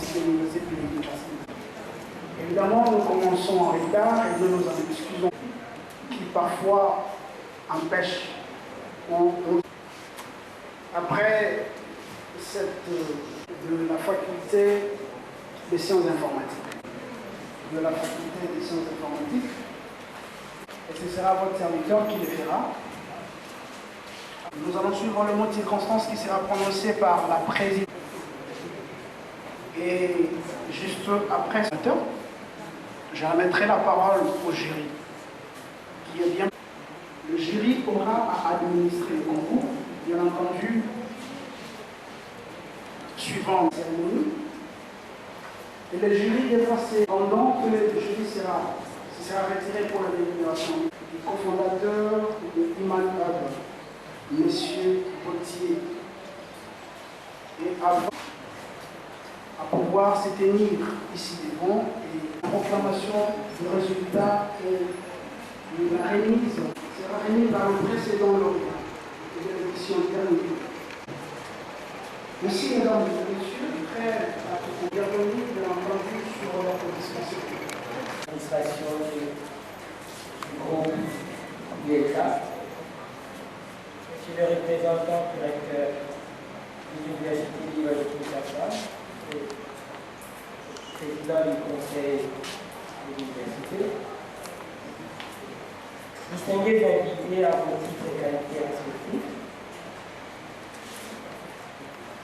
cette université publique. Évidemment, nous commençons en retard et nous nous en excusons, qui parfois empêchent après de la faculté des sciences informatiques. De la faculté des sciences informatiques. Et ce sera votre serviteur qui le fera. Nous allons suivre le mot de circonstance qui sera prononcé par la présidente. Et juste après ce temps, je remettrai la parole au jury, qui est bien. Le jury aura à administrer le concours, bien entendu, suivant la cérémonie. Et le jury devra se pendant que le jury sera retiré pour la délibération du cofondateur de Iman Hub, M. Potier. Et avant à pouvoir se tenir ici devant et la proclamation du résultat et la remise sera remise par le précédent lauréat de l'élection dernière. Merci mesdames et messieurs, très bienvenue bien entendu sur notre dispensation. L'administration du groupe l'État. Monsieur le représentant directeur de l'Université libre de Kinshasa, président du conseil de l'université, distingués invités à vos titres et qualités respectifs,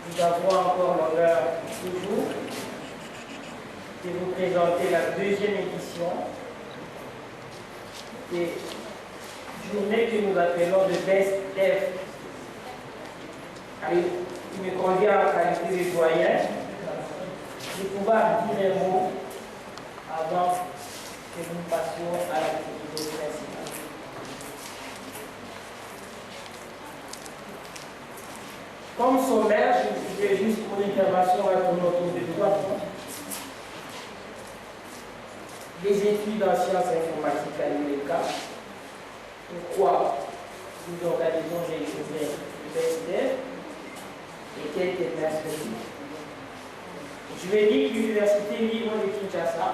nous avons encore l'honneur toujours de vous présenter la deuxième édition des journées que nous appelons de Best Dev. Il me convient en qualité de doyen de pouvoir dire un mot avant que nous passions à l'activité principale. Comme sommaire, je vais juste pour l'intervention à tourner autour de 3 points. Les études en sciences informatiques à l'ULECA, pourquoi nous organisons les journées du BSDF et quelques perspectives. Je vais dire que l'Université libre de Kinshasa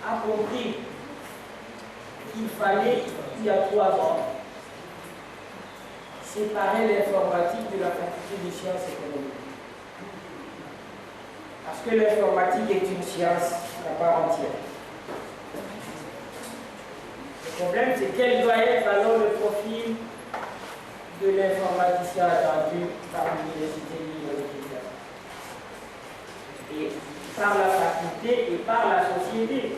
a compris qu'il fallait, il y a 3 ans, séparer l'informatique de la faculté des sciences économiques. Parce que l'informatique est une science à part entière. Le problème, c'est quel doit être alors le profil de l'informaticien attendu par l'Université libre de Kinshasa. Et par la faculté et par la société.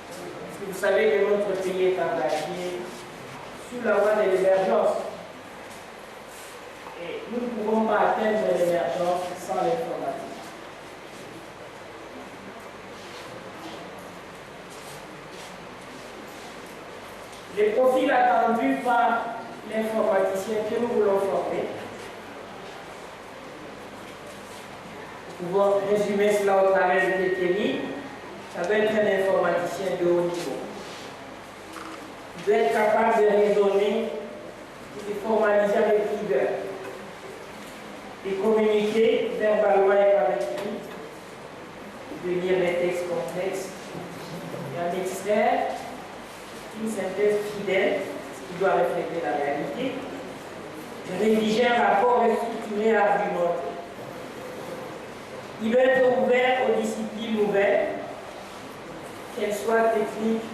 Parce que vous savez que notre pays est engagé sous la voie de l'émergence. Et nous ne pouvons pas atteindre l'émergence sans l'informatique. Les profils attendus par l'informaticien que nous voulons former, nous pouvons résumer cela au travers de quelques lignes. Ça doit être un informaticien de haut niveau. Il doit être capable de raisonner et de formaliser avec rigueur, de communiquer verbalement et par écrit, de lire les textes complexes et en extraire une synthèse fidèle, ce qui doit refléter la réalité, de rédiger un rapport structuré et argumenté. Il doit être ouvert aux disciplines nouvelles, qu'elles soient techniques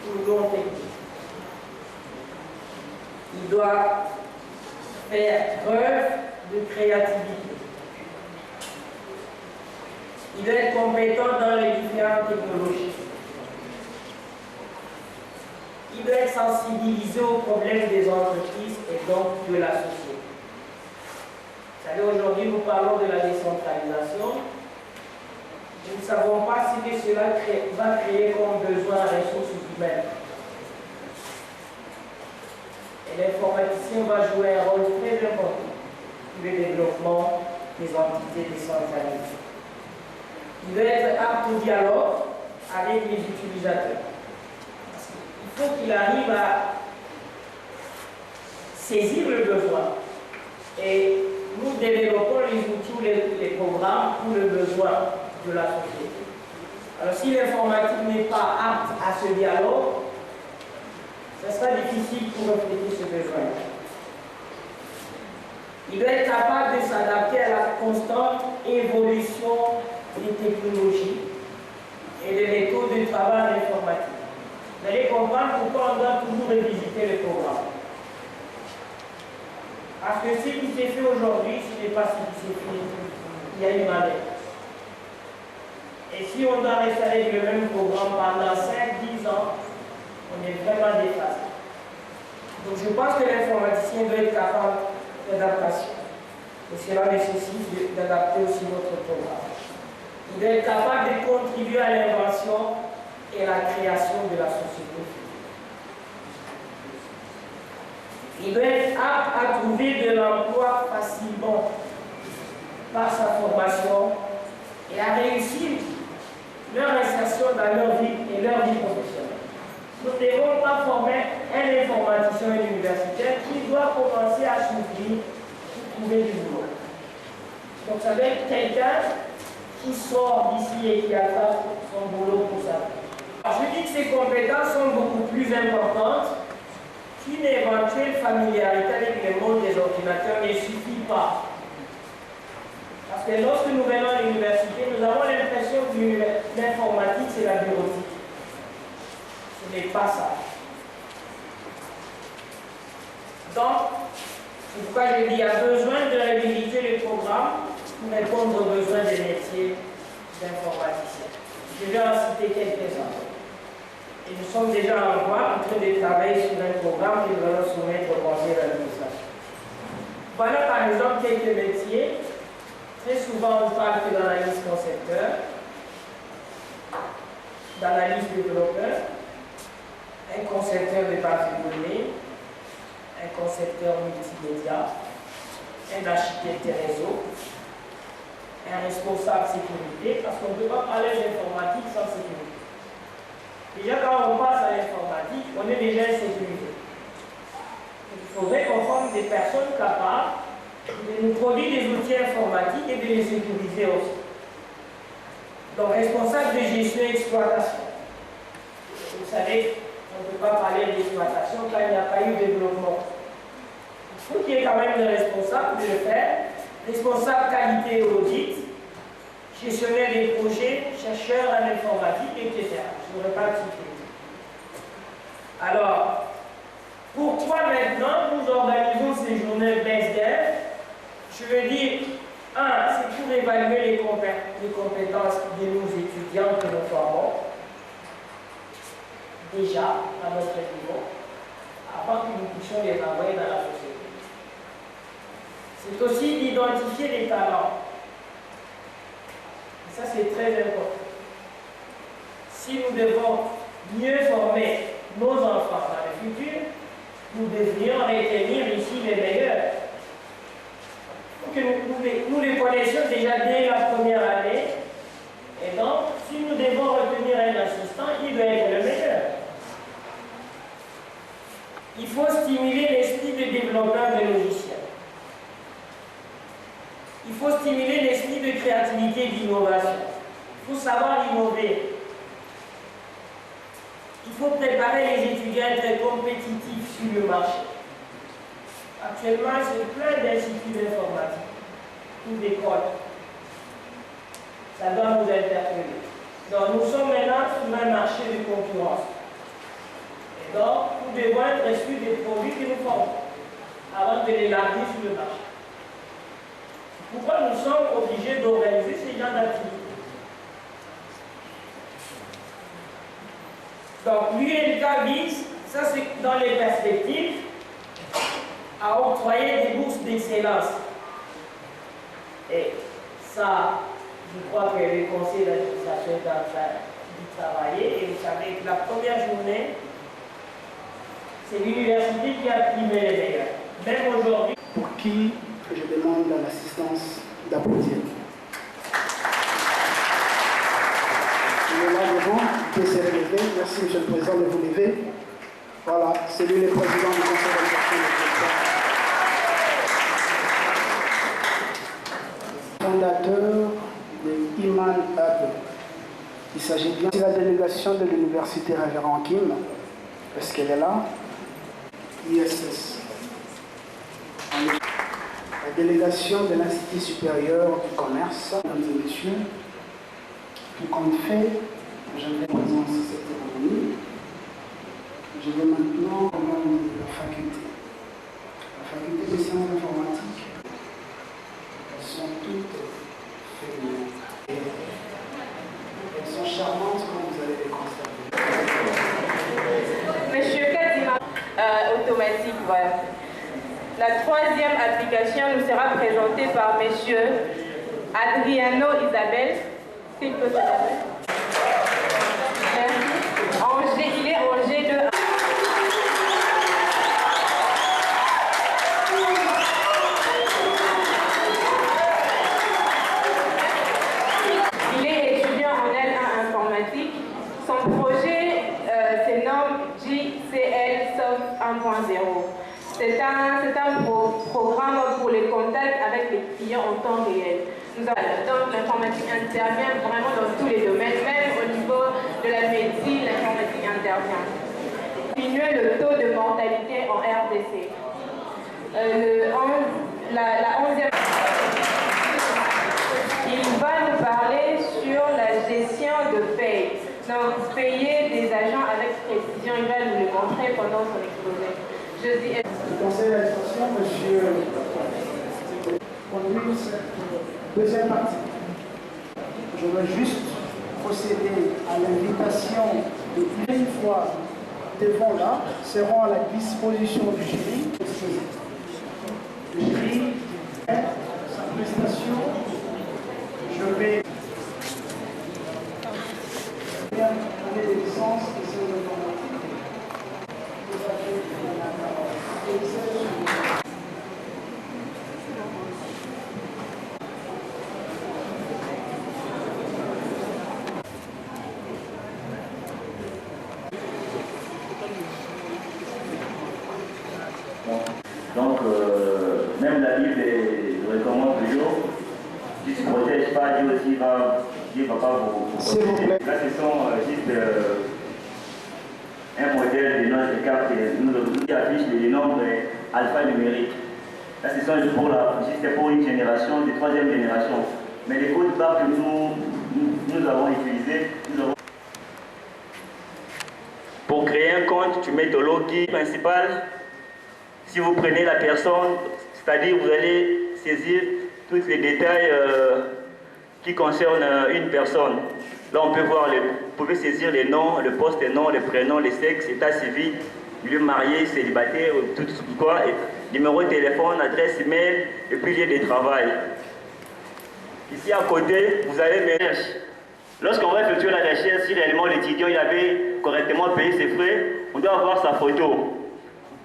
ou non techniques. Il doit faire preuve de créativité. Il doit être compétent dans les différentes technologies. Il doit être sensibilisé aux problèmes des entreprises et donc de la société. Vous savez, aujourd'hui, nous parlons de la décentralisation. Nous ne savons pas ce que cela va créer comme besoin en ressources humaines. Et l'informaticien va jouer un rôle très important pour le développement des entités décentralisées. Il doit être apte au dialogue avec les utilisateurs. Il faut qu'il arrive à saisir le besoin et nous développons les outils, les programmes pour le besoin de la société. Alors si l'informatique n'est pas apte à ce dialogue, ce sera difficile pour refléter ce besoin. Il doit être capable de s'adapter à la constante évolution des technologies et des méthodes de travail informatique. Vous allez comprendre pourquoi on doit toujours revisiter le programme. Parce que ce qui s'est fait aujourd'hui, ce n'est pas ce qui s'est fait il y a une année. Et si on doit rester avec le même programme pendant 5-10 ans, on est vraiment dépassé. Donc je pense que l'informaticien doit être capable d'adaptation. Et cela nécessite d'adapter aussi notre programme. Il doit être capable de contribuer à l'invention et à la création de la société. Il doit être apte à trouver de l'emploi facilement par sa formation et à réussir leur insertion dans leur vie et leur vie professionnelle. Nous ne devons pas former un informaticien universitaire qui doit commencer à s'ouvrir pour trouver du boulot. Donc ça doit être quelqu'un qui sort d'ici et qui attend son boulot pour ça. Alors, je dis que ces compétences sont beaucoup plus importantes qu'une éventuelle familiarité avec le monde des ordinateurs ne suffit pas. Parce que lorsque nous venons à l'université, nous avons l'impression que l'informatique, c'est la bureautique. Ce n'est pas ça. Donc, c'est pourquoi je dis qu'il y a besoin de réhabiliter le programme pour répondre aux besoins des métiers d'informaticiens. Je vais en citer quelques-uns. Et nous sommes déjà en voie en train de travailler sur un programme que nous allons soumettre au conseil d'administration. Voilà par exemple quelques métiers. Très souvent, on parle que d'analyse concepteur, d'analyse développeur, un concepteur de base de données, un concepteur multimédia, un architecte réseau, un responsable sécurité, parce qu'on ne peut pas parler d'informatique sans sécurité. Déjà, quand on passe à l'informatique, on est déjà insécurisé. Il faudrait qu'on forme des personnes capables de nous produire des outils informatiques et de les sécuriser aussi. Donc, responsable de gestion et exploitation. Vous savez, on ne peut pas parler d'exploitation quand il n'y a pas eu de développement. Il faut qu'il y ait quand même des responsables de le faire. Responsable qualité et audit, gestionnaire des projets, chercheur en informatique, etc. Je ne voudrais pas citer. Alors, pourquoi maintenant nous organisons ces journées BESDEV? Je veux dire, c'est pour évaluer les compétences de nos étudiants que nous formons, déjà à notre niveau, avant que nous puissions les envoyer dans la société. C'est aussi d'identifier les talents. Et ça, c'est très important. Si nous devons mieux former nos enfants dans le futur, nous devrions retenir ici les meilleurs. Que nous les connaissions déjà dès la première année. Et donc, si nous devons retenir un assistant, il doit être le meilleur. Il faut stimuler l'esprit de développeur de logiciels. Il faut stimuler l'esprit de créativité et d'innovation. Il faut savoir innover. Il faut préparer les étudiants à être compétitifs sur le marché. Actuellement, c'est plein d'instituts d'informatique, ou d'écoles. Ça doit nous interpeller. Donc, nous sommes maintenant sur un marché de concurrence. Et donc, nous devons être reçus des produits que nous formons avant de les larguer sur le marché. Pourquoi nous sommes obligés d'organiser ces genres d'activités? Donc, l'ULK vise, ça c'est dans les perspectives, à octroyer des bourses d'excellence. Et ça, je crois que le conseil d'administration est en train d'y travailler. Et vous savez que la première journée, c'est l'université qui a primé les meilleurs. Même aujourd'hui. Pour qui je demande l'assistance d'applaudir. Il est là devant, qui peut se relever. Merci, Monsieur le Président, de vous lever. Voilà, c'est lui le président du conseil d'administration de l'ULK. fondateur de Iman Hub. Il s'agit bien de la délégation de l'université Révérend Kim. Est-ce qu'elle est là? ISS. La délégation de l'Institut supérieur du commerce, mesdames et messieurs, tout compte fait, j'aimerais présenter cette cérémonie. Je vais maintenant rejoindre la faculté. La faculté des sciences informatiques, elles sont toutes féminines. Elles sont charmantes comme vous allez les constater. Monsieur Kadima, automatique, voilà. La troisième application nous sera présentée par Monsieur Adriano Isabelle. S'il peut se lever. Merci. Il est en G2. Il est étudiant en L1 informatique. Son projet se nomme JCL Soft 1.0. C'est un programme pour les contacts avec les clients en temps réel. Donc l'informatique intervient vraiment dans tous les domaines, même au niveau de la médecine, l'informatique intervient. Diminuer le taux de mortalité en RDC. La 11e, il va nous parler sur la gestion de paye. Donc payer des agents avec précision, il va nous le montrer pendant son exposé. Je dis... Le conseil d'administration, monsieur, conduit cette deuxième partie. Je veux juste procéder à l'invitation de une fois devant là, seront à la disposition du jury. Le jury fait sa prestation. Je vais donner des licences et c'est informatique. Donc, même la Bible recommande toujours, si tu ne protèges pas, Dieu aussi va pas vous protéger. Là, ce sont juste un modèle de notre carte qui affiche les nombres alphanumériques. Là, ce sont juste pour une génération, de troisième génération. Mais les codes barres que nous avons utilisés, pour créer un compte, tu mets ton login principal. Si vous prenez la personne, c'est-à-dire vous allez saisir tous les détails qui concernent une personne. Là, on peut voir, vous pouvez saisir les noms, le poste, les noms, les prénoms, les sexes, état civil, lieu marié, célibataire, tout quoi, numéro de téléphone, adresse email, et puis lieu de travail. Ici à côté, vous avez mes recherches. Lorsqu'on va effectuer la recherche, si réellement l'étudiant avait correctement payé ses frais, on doit avoir sa photo.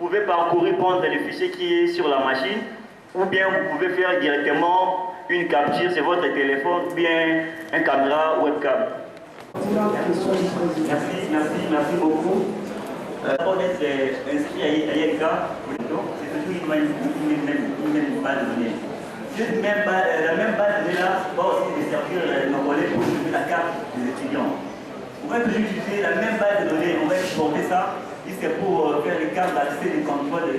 Vous pouvez parcourir, prendre le fichier qui est sur la machine, ou bien vous pouvez faire directement une capture sur votre téléphone, ou bien une caméra webcam. Merci beaucoup. Pour être inscrit à IELCA, c'est toujours une même base de données. La même base de données là va aussi servir nos collègues pour utiliser la carte des étudiants. On va toujours utiliser la même base de données, on va exporter ça. C'est pour faire le cadre d'accès des contrôles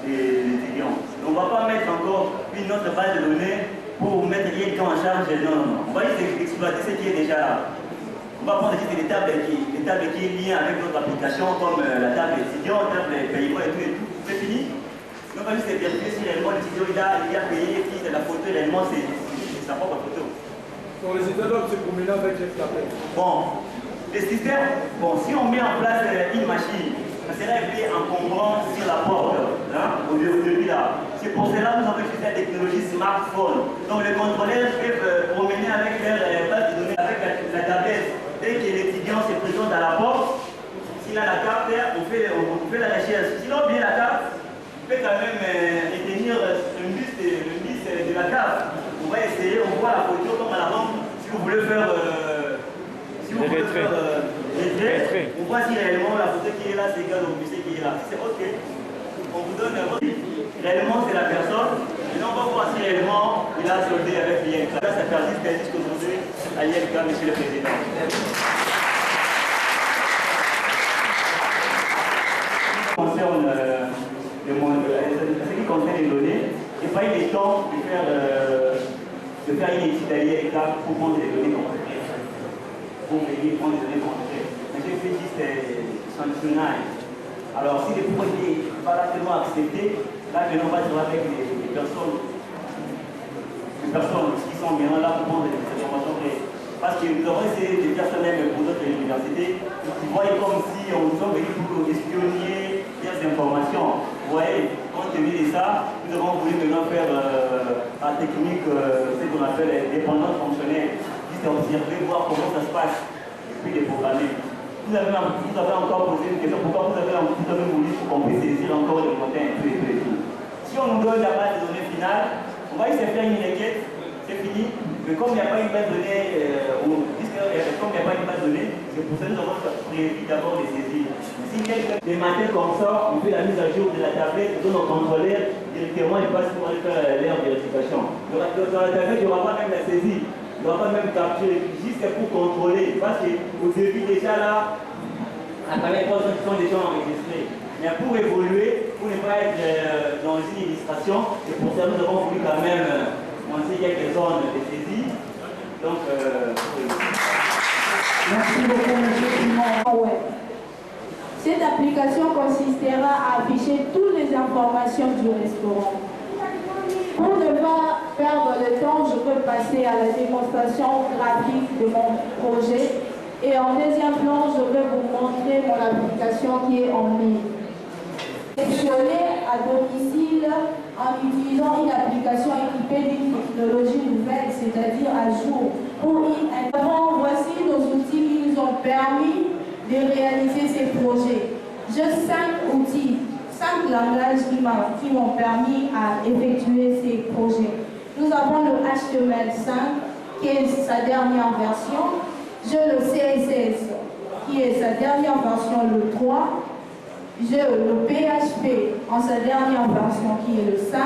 des étudiants. On ne va pas mettre encore une autre base de données pour mettre IELCA en charge. Non. On va juste exploiter ce qui est déjà là. On va prendre des tables qui est liée avec notre application, comme la table étudiant, la table paiement et tout. C'est fini. On va juste vérifier si réellement l'étudiant il a payé, si c'est la photo, réellement c'est sa propre photo. Pour les étudiants, c'est pour mener avec les tablettes. Bon, le système, si on met en place une machine, ça sera un peu encombrant sur la porte, hein, au début là. C'est pour cela que nous avons utilisé la technologie smartphone. Donc les contrôleurs peuvent promener avec leur base de données, avec la tablette. Dès que l'étudiant se présente à la porte, s'il a la carte, on fait la recherche. Sinon, bien la carte, on peut quand même retenir le bus de la carte. On va essayer, on voit la photo comme à la banque. Si vous voulez faire on voit si réellement la photo qui est là, c'est égal au musée qui est là. Si c'est OK, on vous donne réellement c'est la personne. Maintenant, on va voir si réellement il a soldé avec l'INK. Ça persiste jusqu'aujourd'hui à l'INK, Monsieur le Président. Concerne ce qui concerne les données, il n'y a pas eu le temps de faire une étude à l'INK pour prendre les données concrètes. Pour venir prendre les données concrètes. Mais j'ai fait juste sanctionnage. Alors, si les points n'étaient pas là tellement acceptés, là, maintenant, on va se voir avec les personnes qui sont maintenant là pour prendre les informations vraies. Parce que nous avons essayé des personnes même pour d'autres universités qui voient comme si on nous sommes venus pour espionner des informations. Vous voyez, compte tenu de ça, nous avons voulu maintenant faire la technique, ce qu'on appelle dépendance fonctionnelle, juste observer, voir comment ça se passe, et puis les programmer. Vous avez encore posé une question, pourquoi vous avez voulu qu'on puisse saisir encore les montants et tout. Si on nous donne la base de données finale, on va essayer de faire une enquête, c'est fini. Mais comme il n'y a pas une base de données, c'est pour ça que nous avons prévu d'abord les saisir. Si les matins comme ça, on fait la mise à jour de la tablette, on donne au contrôleur, directement ils passent pour aller faire leur vérification. Dans la tablette, il n'y aura pas même la saisie. Il n'y aura pas même capture, juste pour contrôler. Parce qu'au début, déjà là, à travers les personnes qui sont déjà enregistrées. Mais pour évoluer, pour ne pas être dans une illustration, et pour ça, nous avons voulu quand même montrer quelques zones de saisie. Donc, Merci beaucoup, M. Simon. Cette application consistera à afficher toutes les informations du restaurant. Pour ne pas perdre le temps, je peux passer à la démonstration graphique de mon projet. Et en deuxième plan, je vais vous montrer mon application qui est en ligne. Sélectionner à domicile en utilisant une application équipée d'une technologie nouvelle, c'est-à-dire à jour. Voici nos outils qui nous ont permis de réaliser ces projets. J'ai 5 outils. 5 langages qui m'ont permis à effectuer ces projets. Nous avons le HTML5 qui est sa dernière version. J'ai le CSS qui est sa dernière version, le 3. J'ai le PHP en sa dernière version qui est le 5.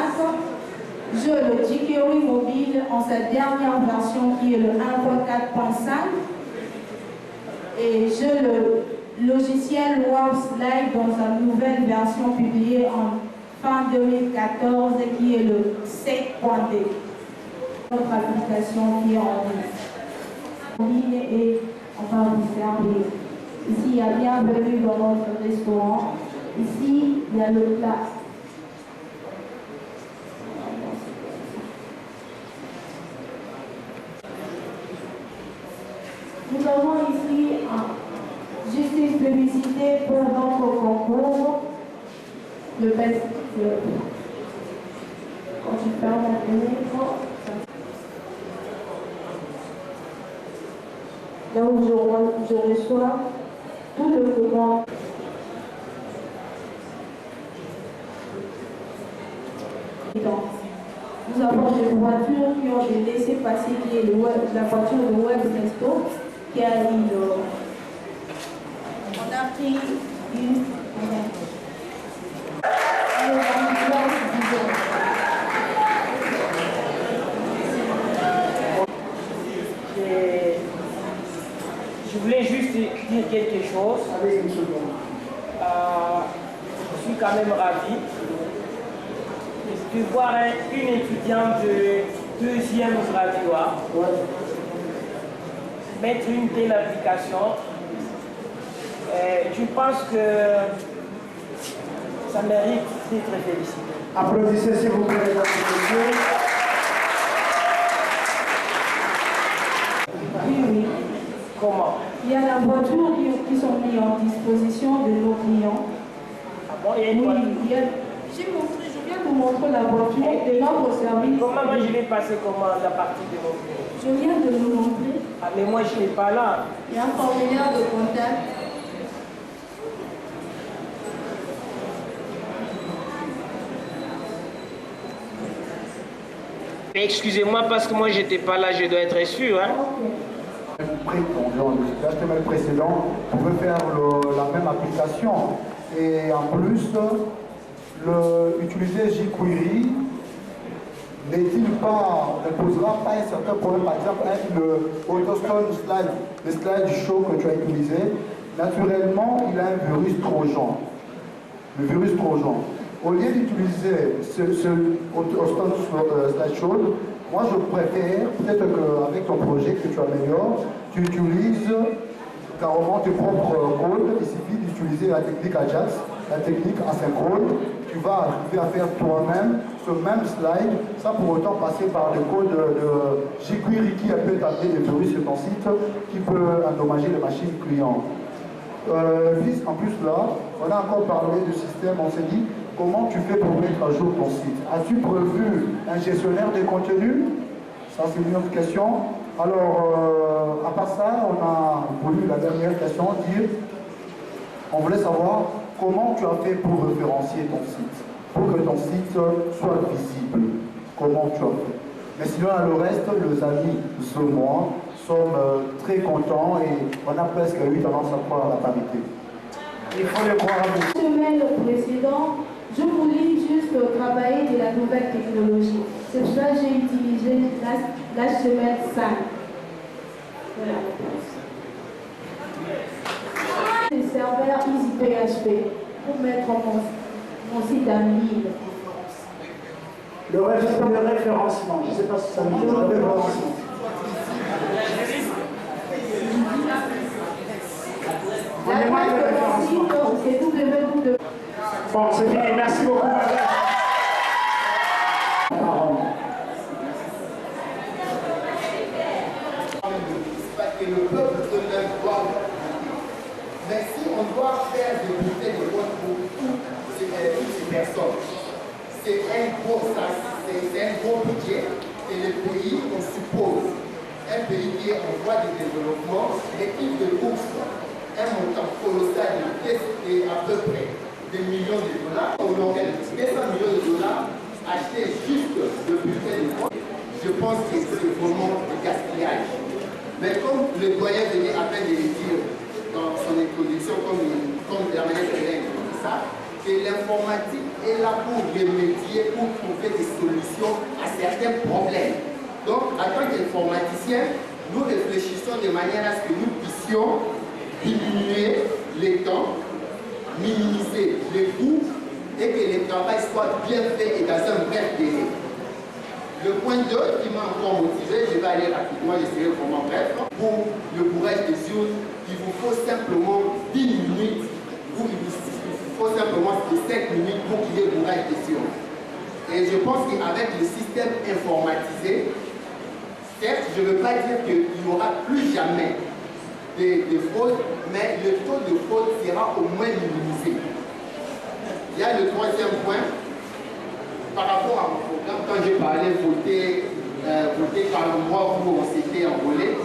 J'ai le jQuery mobile en sa dernière version qui est le 1.4.5. Et j'ai le logiciel WorldSlide dans sa nouvelle version publiée en fin 2014 qui est le 7.d. Notre application qui est en ligne et on va vous servir. Ici, il y a bienvenue dans notre restaurant. Ici, il y a le plat. Nous avons ici juste une publicité pour notre concours. Le best. Quand tu fermes la fenêtre, là où je reçois tout le courant. Nous avons des voitures qui ont des laissés-passer, qui est la voiture de Web Resto, qui a une. On a pris une. Je voulais juste dire quelque chose. Je suis quand même ravi de voir une étudiante de 2e graduat mettre une telle application. Je pense que ça mérite d'être félicité. Applaudissez s'il vous plaît, mesdames et messieurs. Oui. Comment? Il y a la voiture qui sont mises en disposition de nos clients. Ah bon, il y a une voiture? Je viens de vous montrer la voiture de notre service. Comment moi je vais passer commande à partir de mon client? Je viens de vous montrer. Ah mais moi je n'ai pas là. Il y a un formulaire de contact. Excusez-moi parce que moi j'étais pas là, je dois être sûr. Hein? HTML précédent pouvait faire la même application et en plus utiliser jQuery ne posera pas un certain problème, par exemple, avec le AutoStone slide, le slide show que tu as utilisé. Naturellement, il a un virus trojan. Le virus trojan. Au lieu d'utiliser ce AutoStone slide show, moi je préfère, peut-être qu'avec ton projet que tu améliores, tu utilises carrément tes propres codes. Il suffit d'utiliser la technique Ajax, la technique asynchrone. Tu vas arriver à faire toi-même ce même slide, sans pour autant passer par le code de jQuery qui peut t'amener des virus sur ton site, qui peut endommager les machines clients. En plus là, on a encore parlé du système, on s'est dit, comment tu fais pour mettre à jour ton site? As-tu prévu un gestionnaire de contenu? Ça c'est une autre question. Alors, à part ça, on a voulu la dernière question, dire, on voulait savoir comment tu as fait pour référencier ton site, pour que ton site soit visible. Comment tu as fait? Mais sinon, le reste, les amis de moi sommes très contents et on a presque eu tendance à croire à la parité. Il faut le croire à vous. La semaine précédente, je voulais juste travailler de la nouvelle technologie. C'est pour ça que j'ai utilisé la semaine 5. Voilà. Les serveurs EasyPHP pour mettre mon site en ligne. Le référencement, je ne sais pas si ça veut dire le référencement. Donnez-moi le référencement. C'est www. Bon, c'est fini. Merci beaucoup, madame. Et le peuple de leur doit. Mais si on doit faire des bulletins de vote pour toutes ces personnes, c'est un gros budget et le pays, on suppose, un pays qui est en voie de développement, l'équipe de bourse, un montant colossal et à peu près des millions de dollars. On aurait 200 millions de dollars achetés juste le bulletin de vote. Je pense que c'est vraiment du gaspillage. Mais comme le doyen venait à peine de le dire dans son introduction, comme la manière de dit ça, que l'informatique est là pour remédier, pour trouver des solutions à certains problèmes. Donc, en tant qu'informaticiens, nous réfléchissons de manière à ce que nous puissions diminuer les temps, minimiser les coûts et que le travail soit bien fait et dans un bref délai. Le point 2 qui m'a encore motivé, je vais aller rapidement, j'essaierai vraiment bref. Pour le bourrage des urnes, il vous faut simplement 10 minutes, il vous faut simplement 5 minutes pour qu'il y ait bourrage des urnes. Et je pense qu'avec le système informatisé, certes, je ne veux pas dire qu'il n'y aura plus jamais de fraude, mais le taux de fraude sera au moins minimisé. Il y a le troisième point. Par rapport à mon programme, quand j'ai parlé voter par l'endroit où on s'était enrôlé,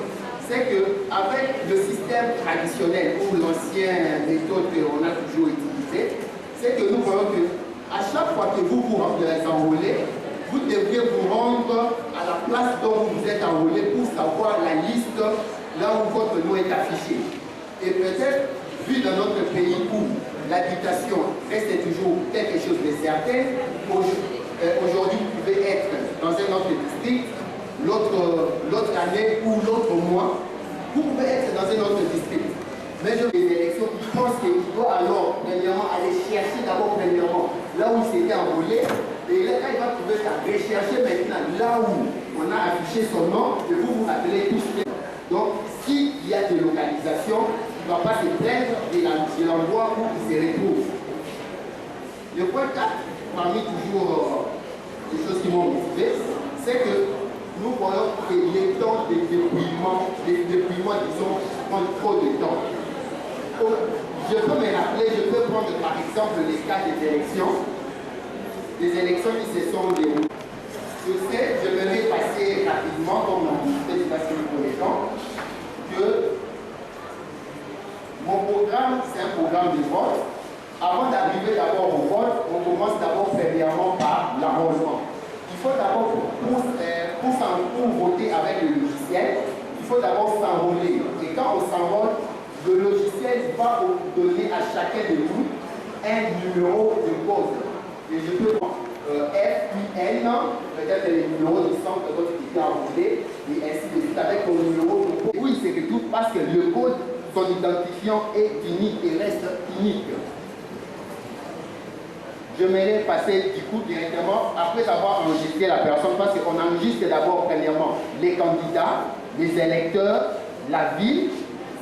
c'est qu'avec le système traditionnel ou l'ancienne méthode qu'on a toujours utilisée, c'est que nous voyons qu'à chaque fois que vous vous enrôlez, vous devriez vous rendre à la place dont vous êtes enrôlé pour savoir la liste là où votre nom est affiché. Et peut-être, vu dans notre pays où l'habitation reste toujours quelque chose de certain, aujourd'hui vous pouvez être dans un autre district, l'autre année ou l'autre mois, vous pouvez être dans un autre district. Mais je les élections, je pense qu'il doit alors premièrement aller chercher d'abord premièrement là où il s'était enrôlé, et là il va trouver ça, rechercher maintenant là où on a affiché son nom, et vous vous appelez tous. Donc s'il y a des localisations, il ne va pas se plaindre de l'endroit où il se retrouve. Le point 4, parmi toujours les choses qui m'ont motivé, c'est que nous voyons que les temps de dépouillement, disons, prennent trop de temps. Je peux me rappeler, je peux prendre par exemple les cas des élections qui se sont déroulées. Je vais passer rapidement, comme on dit, je passe pour les temps, que mon programme, c'est un programme de vote. Avant d'arriver d'abord au vote, on commence d'abord premièrement par l'enrôlement. Il faut d'abord, pour voter avec le logiciel, il faut d'abord s'enrôler. Et quand on s'enrôle, le logiciel va donner à chacun de nous un numéro de code. Et je peux FIN, peut-être les numéros qui sont que tu t'es enroulé, et ainsi de suite avec ton numéro. Oui, c'est que tout parce que le code, son identifiant est unique et reste unique. Je m'aimerais passer du coup directement, après avoir enregistré la personne, parce qu'on enregistre d'abord premièrement les candidats, les électeurs, la ville,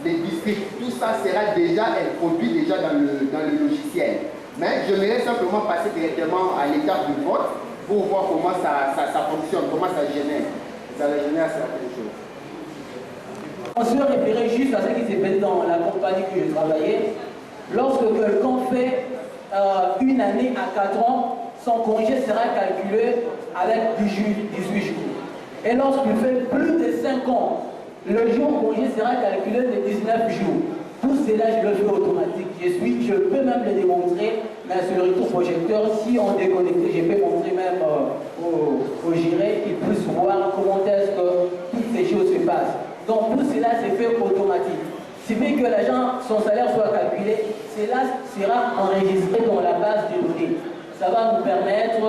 les districts. Tout ça sera déjà introduit déjà dans le logiciel. Mais je j'aimerais simplement passer directement à l'étape du vote pour voir comment ça fonctionne, comment ça génère. Ça va générer certaines choses. On se référait juste à ce qui s'est fait dans la compagnie que je travaillais. Lorsque quelqu'un fait une année à 4 ans, son congé sera calculé avec 18 jours. Et lorsqu'il fait plus de 5 ans, le jour congé sera calculé de 19 jours. Tout cela, je le fais automatique. Je peux même le démontrer, mais sur le retour projecteur, si on déconnecte, je peux montrer même au géré qu'il puisse voir comment est-ce que toutes ces choses se passent. Donc tout cela se fait automatique. Si bien que l'agent, son salaire soit calculé, cela sera enregistré dans la base de données. Ça va nous permettre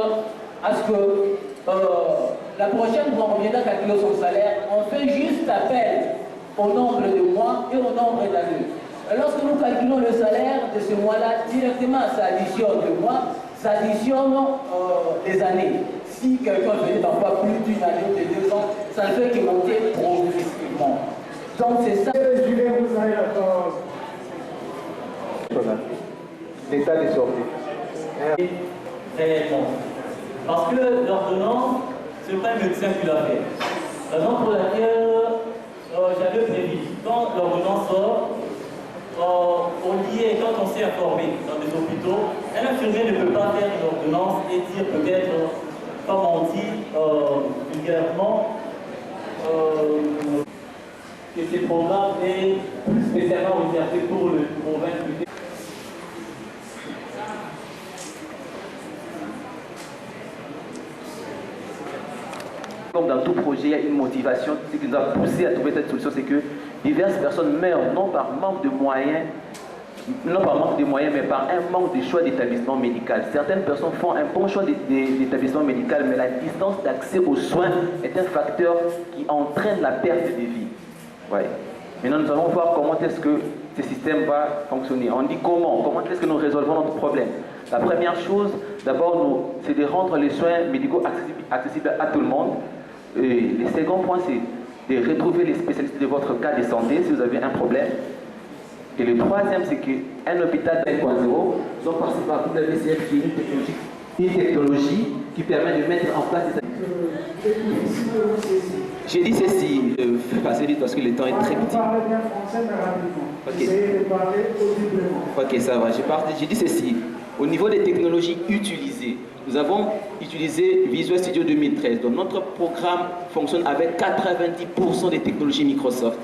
à ce que la prochaine fois on viendra calculer son salaire, on fait juste appel au nombre de mois et au nombre d'années. Lorsque nous calculons le salaire de ce mois-là, directement ça additionne le mois, ça additionne les années. Si quelqu'un faisait parfois plus d'une année ou de 2 ans, ça ne fait que monter progressivement. Donc c'est ça. L'état des sorties. Réellement. Parce que l'ordonnance, c'est pas le médecin qui l'a fait. Raison pour laquelle j'avais prévu, quand l'ordonnance sort, on liait, quand on s'est informé dans des hôpitaux, un infirmier ne peut pas faire une ordonnance et dire peut-être, comme on dit vulgairement, que ces programmes est plus spécialement réservé pour le province. Comme dans tout projet, il y a une motivation. Ce qui nous a poussé à trouver cette solution, c'est que diverses personnes meurent non par manque de moyens, mais par un manque de choix d'établissement médical. Certaines personnes font un bon choix d'établissement médical, mais la distance d'accès aux soins est un facteur qui entraîne la perte de vie. Ouais. Maintenant, nous allons voir comment est-ce que ce système va fonctionner. On dit comment est-ce que nous résolvons notre problème. La première chose, d'abord, c'est de rendre les soins médicaux accessibles à tout le monde. Et le second point, c'est de retrouver les spécialistes de votre cas de santé si vous avez un problème. Et le troisième, c'est qu'un hôpital 5.0, nous avons participé à WCF qui est une technologie qui permet de mettre en place des... J'ai dit ceci, passez vite parce que le temps est très petit. Ok, ça va. J'ai dit ceci. Au niveau des technologies utilisées, nous avons utilisé Visual Studio 2013. Donc notre programme fonctionne avec 90% des technologies Microsoft.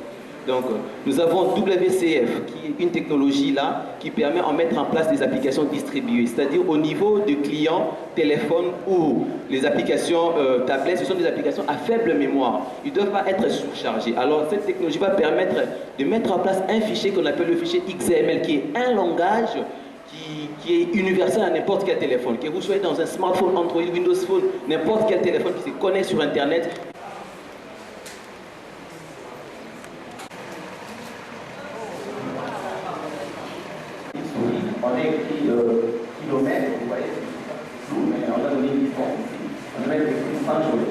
Donc nous avons WCF qui est une technologie là qui permet de mettre en place des applications distribuées. C'est-à-dire au niveau de clients, téléphone ou les applications tablettes, ce sont des applications à faible mémoire. Ils ne doivent pas être surchargés. Alors cette technologie va permettre de mettre en place un fichier qu'on appelle le fichier XML qui est un langage qui est universel à n'importe quel téléphone. Que vous soyez dans un smartphone, Android, Windows Phone, n'importe quel téléphone qui se connecte sur Internet. On a écrit kilomètres, vous voyez, mais on a donné 10 points ici. On a écrit 100 jours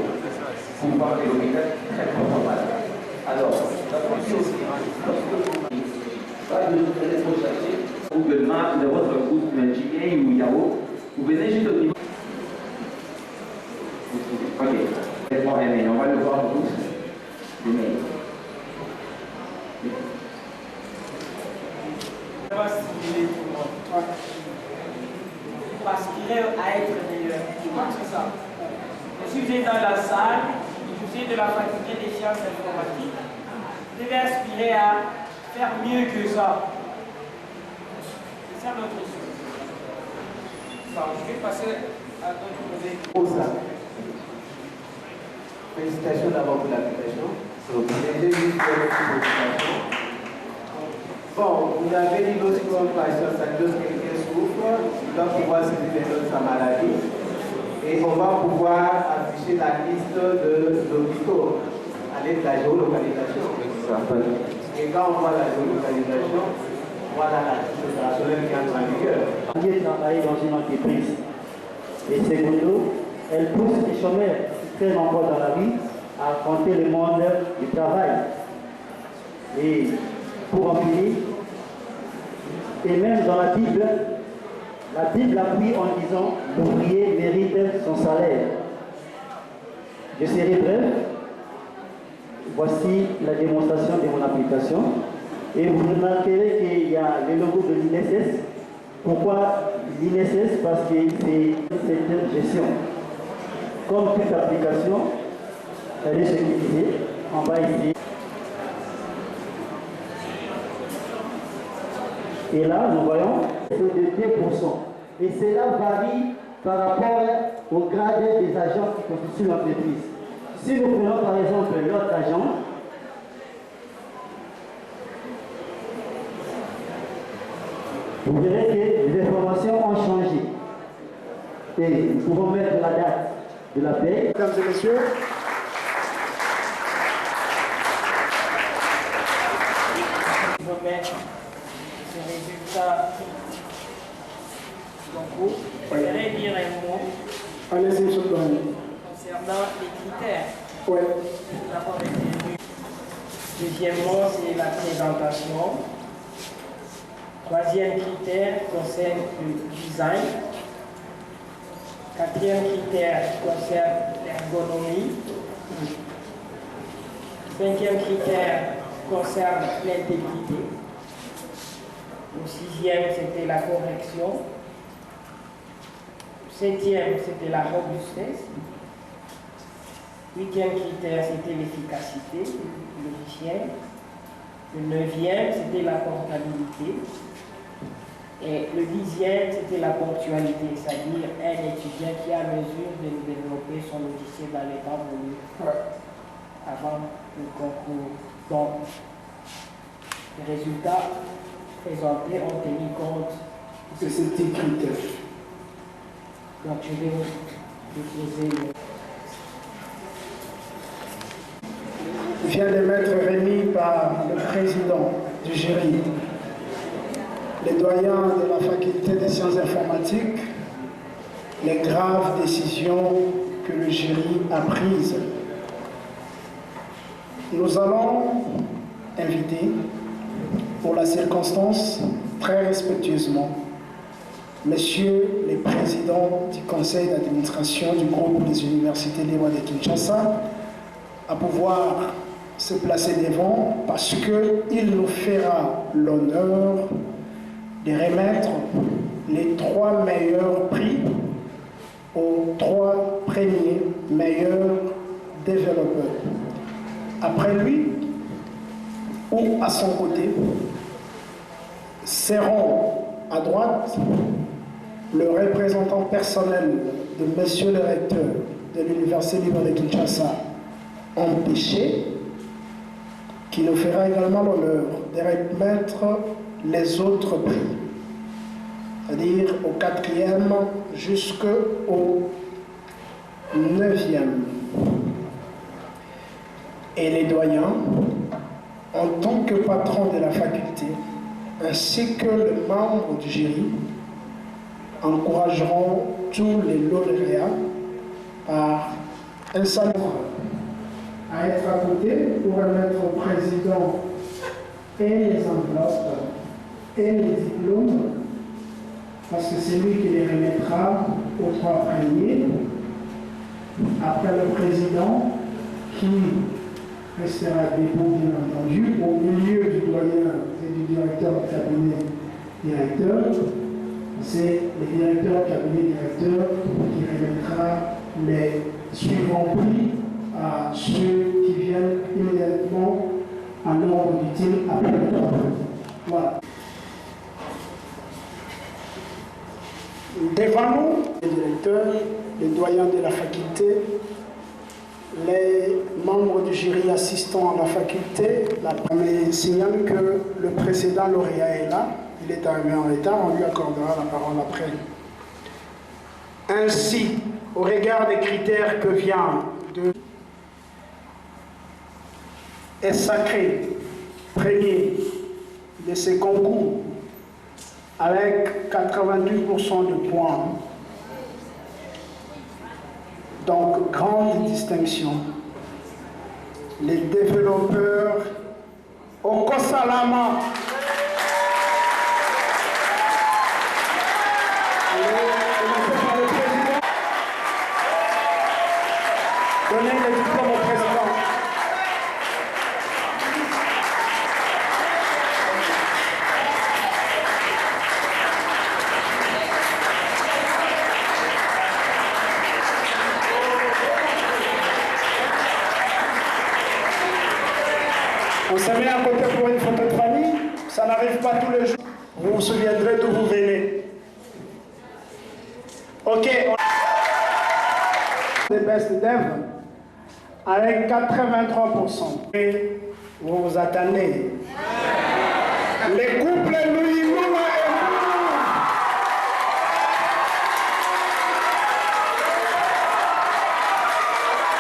pour voir kilomètres très normal. Alors, la fonction aussi, lorsque vous rechercher Google Maps, de votre groupe Gmail ou Yahoo, vous venez juste au niveau. Ok, c'est bon, on va le voir tous. Va stimuler tout le monde. Pour aspirer à être meilleur. Je crois que c'est ça. Mais si vous êtes dans la salle, vous êtes de la faculté des sciences informatiques, vous devez aspirer à faire mieux que ça. C'est ça notre chose. Bon, je vais passer à d'autres projets. Félicitations d'abord pour l'application. Bon, vous avez dit lorsqu'un patient, ça donne quelqu'un souffre, il doit pouvoir se libérer de sa maladie. Et on va pouvoir afficher la liste de l'hôpital à l'aide de la géolocalisation. Et quand on voit la géolocalisation, voilà la liste opérationnelle qui entre en vigueur. J'ai travaillé dans une entreprise. Et secondo, elle pousse les chômeurs qui traînent encore dans la vie à affronter le monde du travail. Et pour en finir, et même dans la Bible appuie en disant l'ouvrier mérite son salaire. Je serai bref. Voici la démonstration de mon application. Et vous remarquerez qu'il y a le logo de l'INSS. Pourquoi l'INSS? Parce que c'est cette gestion. Comme toute application, elle est sécurisée. On va ici. Et là, nous voyons, c'est de 2%. Et cela varie par rapport au grade des agents qui constituent l'entreprise. Si nous prenons par exemple l'autre agent, vous verrez que les informations ont changé. Et nous pouvons mettre la date de la paie. Mesdames et messieurs, ce résultat concours, je voudrais dire un mot concernant les critères. D'abord, deuxièmement, c'est la présentation. Troisième critère concerne le design. Quatrième critère concerne l'ergonomie. Cinquième critère concerne l'intégrité. Le sixième, c'était la correction. Le septième, c'était la robustesse. Huitième critère, c'était l'efficacité du logiciel. Le neuvième, c'était la portabilité. Et le dixième, c'était la ponctualité, c'est-à-dire un étudiant qui a mesure de développer son logiciel dans les temps voulus avant le concours. Donc, les résultats présentés ont tenu compte de ces petits critères. Donc, je vais vous déposer le... Vient de m'être remis par le président du jury, les doyens de la faculté des sciences informatiques, les graves décisions que le jury a prises. Nous allons inviter, pour la circonstance, très respectueusement, messieurs les présidents du conseil d'administration du groupe des universités libres de Kinshasa, à pouvoir se placer devant parce qu'il nous fera l'honneur de remettre les 3 meilleurs prix aux 3 premiers meilleurs développeurs. Après lui, ou à son côté, seront à droite le représentant personnel de monsieur le recteur de l'Université libre de Kinshasa, empêché, qui nous fera également l'honneur de remettre les autres prix, c'est-à-dire au 4e jusqu'au 9e. Et les doyens, en tant que patron de la faculté, ainsi que les membres du jury, encourageront tous les lauréats par un salut à être à côté pour remettre au président et les enveloppes et les diplômes, parce que c'est lui qui les remettra aux 3 premiers. Après le président, qui restera debout, bien entendu, au milieu du doyen et du directeur du cabinet directeur. C'est le directeur du cabinet directeur qui remettra les suivants prix à ceux qui viennent immédiatement en ordre utile après le temps. Voilà. Devant nous, les directeurs, les doyens de la faculté, les membres du jury assistant à la faculté, la première signale que le précédent lauréat est là. Il est arrivé en retard, on lui accordera la parole après. Ainsi au regard des critères que vient de est sacré, premier de ces concours, avec 88% de points. Donc, grande distinction. Les développeurs au Kosalama. Donnez le diplôme au président. On se met à côté pour une photo de famille, ça n'arrive pas tous les jours. Vous vous souviendrez d'où vous venez. Ok. The best ever, avec 83%. Et vous vous attendez. Les couples Louis Mouma et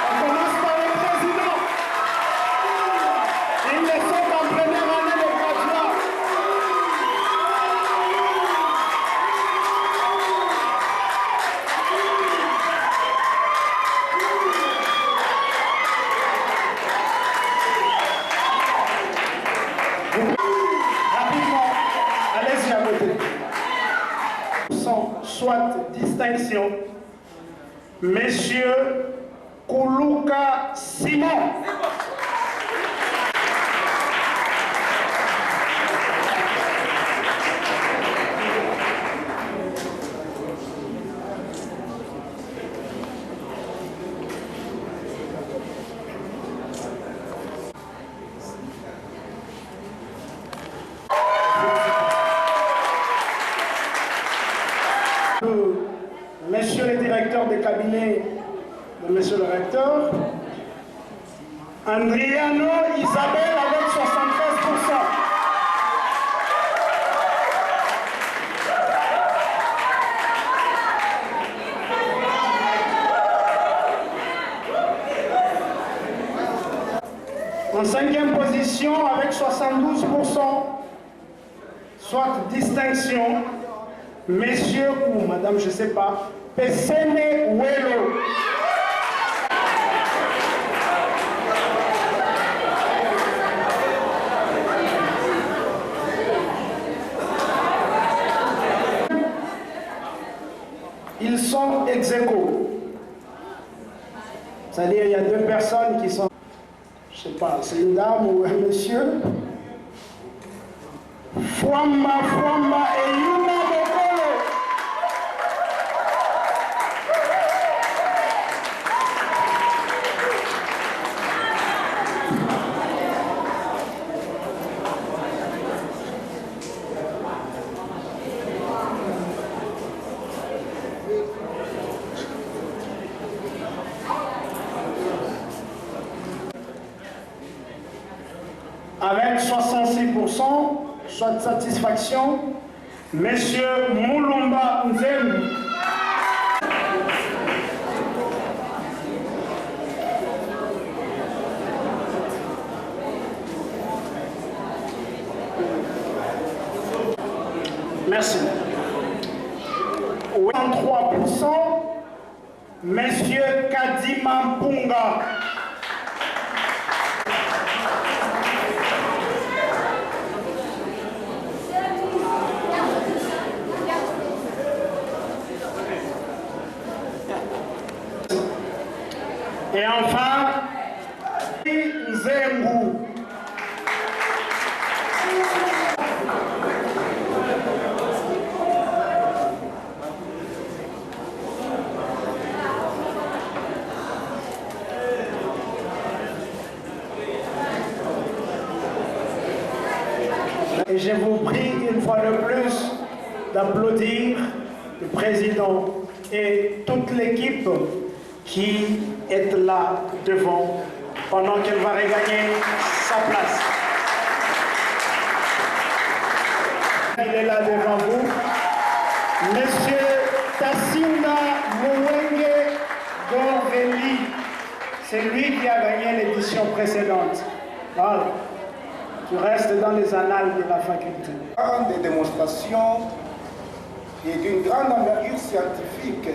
on commence par le président. Ils ne sont qu'en première année de graduat. Rapidement, allez-y à côté. Soit distinction, Monsieur Koulouka Simon. Monsieur le directeur de cabinet de Monsieur le recteur, Andriano Isabelle avec 73%. En cinquième position avec 72%, soit distinction, Messieurs ou Madame, je ne sais pas, Pesene Welo. Ils sont ex aequo. C'est-à-dire il y a deux personnes qui sont, je ne sais pas, c'est une dame ou un monsieur. Fwamba et Yuma Bokolo. Avec 66%, soit de satisfaction, Monsieur Moulumba Nzemu. Merci. 83%, Monsieur Kadima Mpunga. Et enfin, Nzembu. Et je vous prie une fois de plus d'applaudir le président et toute l'équipe qui est là devant pendant qu'elle va regagner sa place. Il est là devant vous. Monsieur Tassinda Mouwenge C'est lui qui a gagné l'édition précédente. Voilà. Tu restes dans les annales de la faculté. Des démonstrations et d'une grande envergure scientifique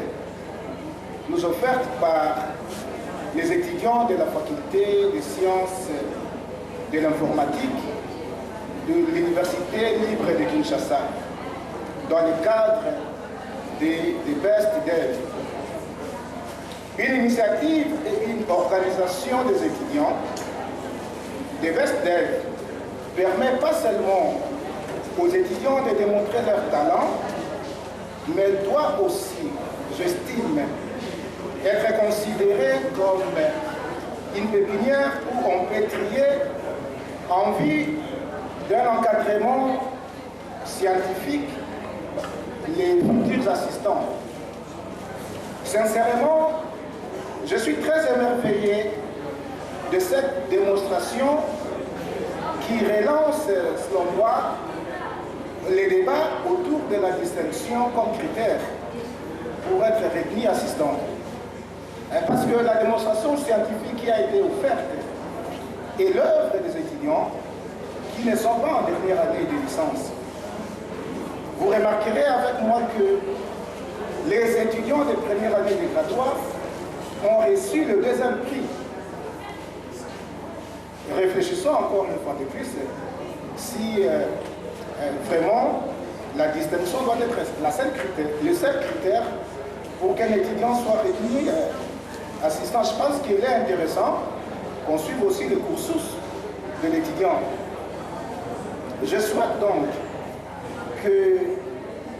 nous offertes par les étudiants de la faculté des sciences de l'informatique de l'Université libre de Kinshasa dans le cadre des Best Dev. Une initiative et une organisation des étudiants des Best Dev permet pas seulement aux étudiants de démontrer leur talent, mais doit aussi, j'estime, être considéré comme une pépinière où on peut trier en vue d'un encadrement scientifique les futurs assistants. Sincèrement, je suis très émerveillé de cette démonstration qui relance, selon moi, les débats autour de la distinction comme critère pour être retenu assistant. Parce que la démonstration scientifique qui a été offerte est l'œuvre des étudiants qui ne sont pas en dernière année de licence. Vous remarquerez avec moi que les étudiants de première année de graduat ont reçu le deuxième prix. Réfléchissons encore une fois de plus si vraiment la distinction doit être le seul critère pour qu'un étudiant soit retenu assistant. Je pense qu'il est intéressant qu'on suive aussi le cursus de l'étudiant. Je souhaite donc que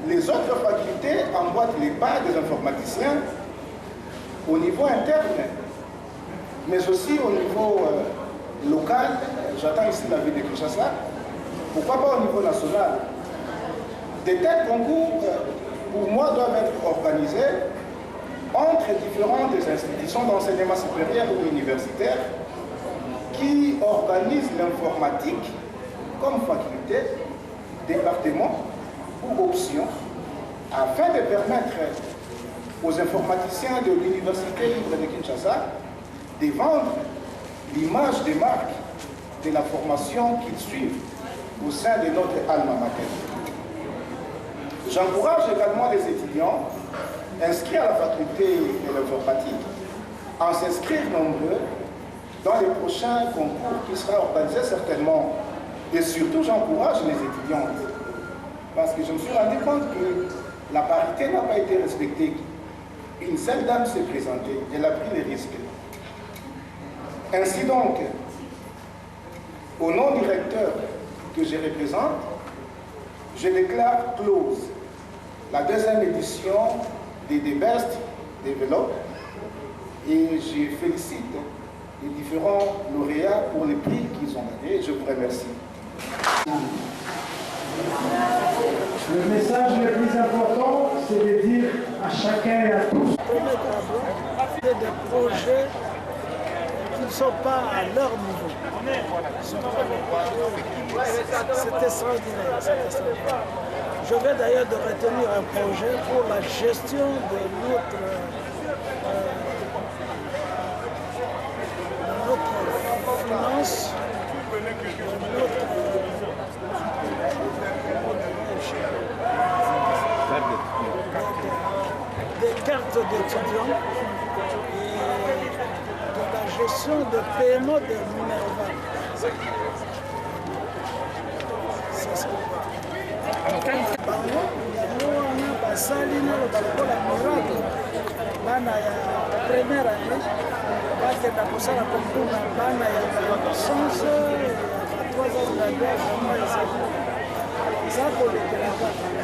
les autres facultés emboîtent les pas des informaticiens au niveau interne, mais aussi au niveau local. J'attends ici la ville de Kinshasa. Pourquoi pas au niveau national? Des tels concours, pour moi, doivent être organisés entre différentes institutions d'enseignement supérieur ou universitaire qui organisent l'informatique comme faculté, département ou option, afin de permettre aux informaticiens de l'Université libre de Kinshasa de vendre l'image des marques de la formation qu'ils suivent au sein de notre alma mater. J'encourage également les étudiants inscrits à la faculté de l'informatique à s'inscrire nombreux dans les prochains concours qui seront organisés certainement. Et surtout, j'encourage les étudiants parce que je me suis rendu compte que la parité n'a pas été respectée. Une seule dame s'est présentée, elle a pris les risques. Ainsi donc, au nom du recteur que je représente, je déclare close la deuxième édition des Best Develop et je félicite les différents lauréats pour les prix qu'ils ont gagnés. Je vous remercie. Le message le plus important, c'est de dire à chacun et à tous. Des projets qui ne sont pas à leur niveau. C'est extraordinaire. Je vais d'ailleurs de retenir un projet pour la gestion de notre finance, des cartes d'étudiants et de la gestion de paiement de Minerva. C'est ça. basali naloba lokola miracle bana ya première année bakenda kosala concours na bana ya licence ya 3 ans de la guerre eza kolekela kaka